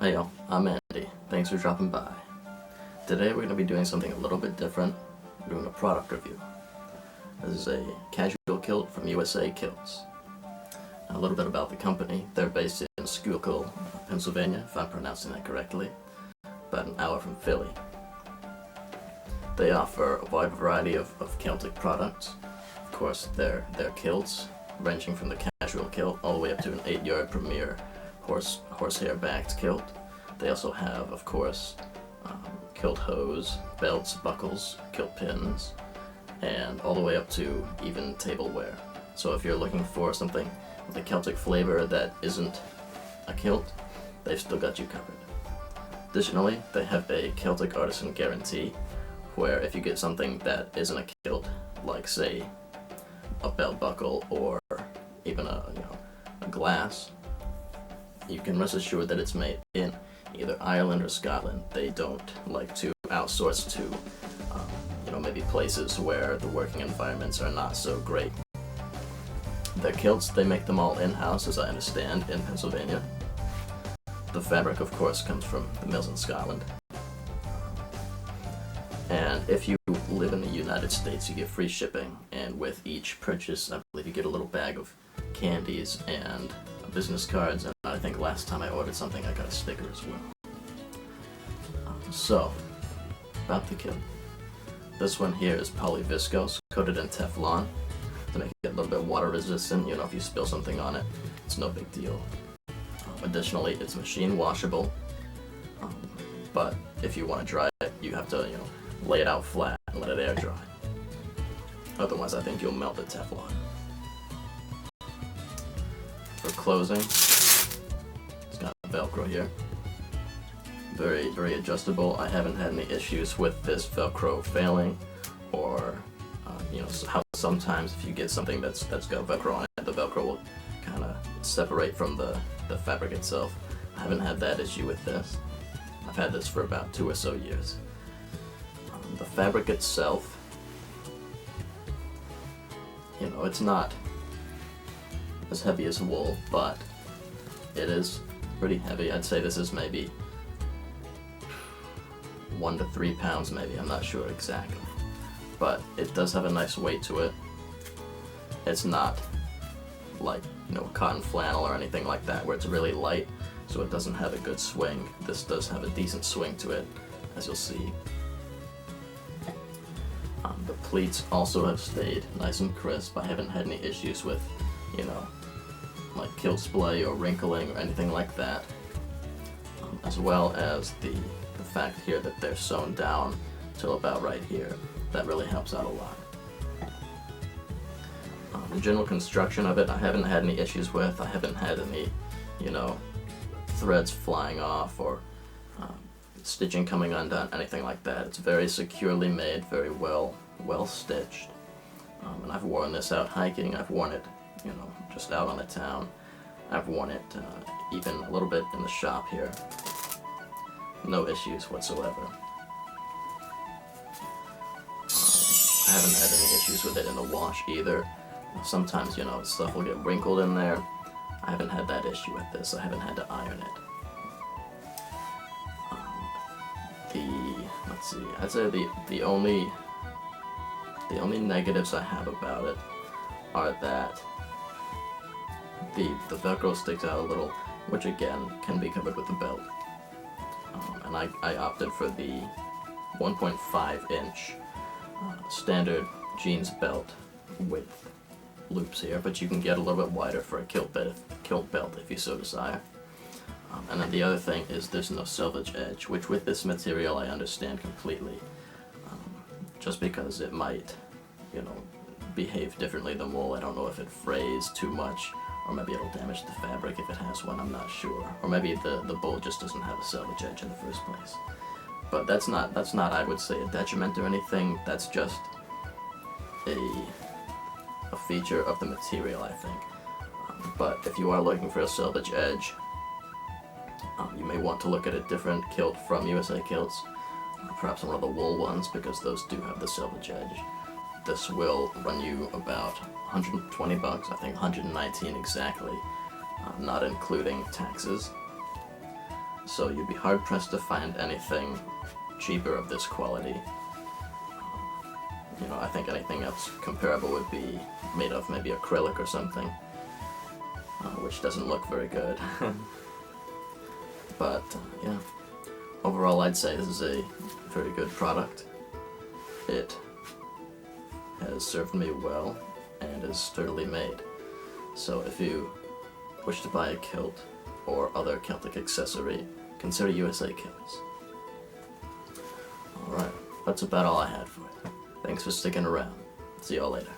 Hey y'all, I'm Andy. Thanks for dropping by. Today we're going to be doing something a little bit different. We're doing a product review. This is a casual kilt from USA Kilts. A little bit about the company. They're based in Schuylkill, Pennsylvania, if I'm pronouncing that correctly, about an hour from Philly. They offer a wide variety of Celtic products. Of course, they're kilts, ranging from the casual kilt all the way up to an 8-yard premier horsehair backed kilt. They also have, of course, kilt hose, belts, buckles, kilt pins, and all the way up to even tableware. So if you're looking for something with a Celtic flavor that isn't a kilt, they've still got you covered. Additionally, they have a Celtic artisan guarantee, where if you get something that isn't a kilt, like say a belt buckle or even a glass, you can rest assured that it's made in either Ireland or Scotland. They don't like to outsource to maybe places where the working environments are not so great. Their kilts, they make them all in-house, as I understand, in Pennsylvania. The fabric, of course, comes from the mills in Scotland. And if you live in the United States, you get free shipping, and with each purchase, I believe you get a little bag of candies and business cards, and I think last time I ordered something I got a sticker as well. So, about the kilt. This one here is polyviscose, coated in Teflon to make it a little bit water resistant. If you spill something on it, it's no big deal. Additionally, it's machine washable, but if you want to dry it, you have to lay it out flat and let it air dry. Otherwise, I think you'll melt the Teflon. For closing, it's got Velcro here. Very, very adjustable. I haven't had any issues with this Velcro failing, or how sometimes if you get something that's got Velcro on it, the Velcro will kind of separate from the fabric itself. I haven't had that issue with this. I've had this for about 2 or so years. The fabric itself, it's not as heavy as wool, but it is pretty heavy. I'd say this is maybe 1 to 3 pounds, maybe. I'm not sure exactly, but it does have a nice weight to it. It's not like cotton flannel or anything like that, where it's really light, so it doesn't have a good swing. This does have a decent swing to it, as you'll see. The pleats also have stayed nice and crisp. I haven't had any issues with, like kilt splay or wrinkling or anything like that. As well as the fact here that they're sewn down till about right here. That really helps out a lot. The general construction of it, I haven't had any issues with. I haven't had any, threads flying off or stitching coming undone, anything like that. It's very securely made, very well stitched. And I've worn this out hiking. I've worn it, just out on the town. I've worn it even a little bit in the shop here. No issues whatsoever. I haven't had any issues with it in the wash either. Sometimes, stuff will get wrinkled in there. I haven't had that issue with this. I haven't had to iron it. Let's see. I'd say the only negatives I have about it are that the Velcro sticks out a little, which again can be covered with a belt. And I opted for the 1.5-inch standard jeans belt with loops here, but you can get a little bit wider for a kilt belt if you so desire. And then the other thing is there's no selvage edge, which with this material I understand completely. Just because it might, behave differently than wool. I don't know if it frays too much, or maybe it'll damage the fabric if it has one, I'm not sure. Or maybe the bowl just doesn't have a selvage edge in the first place. But that's not I would say a detriment or anything. That's just a feature of the material, I think. But if you are looking for a selvage edge, you may want to look at a different kilt from USA Kilts, perhaps one of the wool ones, because those do have the selvage edge. This will run you about $120, I think $119 exactly, not including taxes. so you'd be hard pressed to find anything cheaper of this quality. You know, I think anything else comparable would be made of maybe acrylic or something, which doesn't look very good. But yeah, overall I'd say this is a very good product. It has served me well and is sturdily made. So if you wish to buy a kilt or other Celtic accessory, consider USA Kilts. Alright, that's about all I had for you. Thanks for sticking around. See y'all later.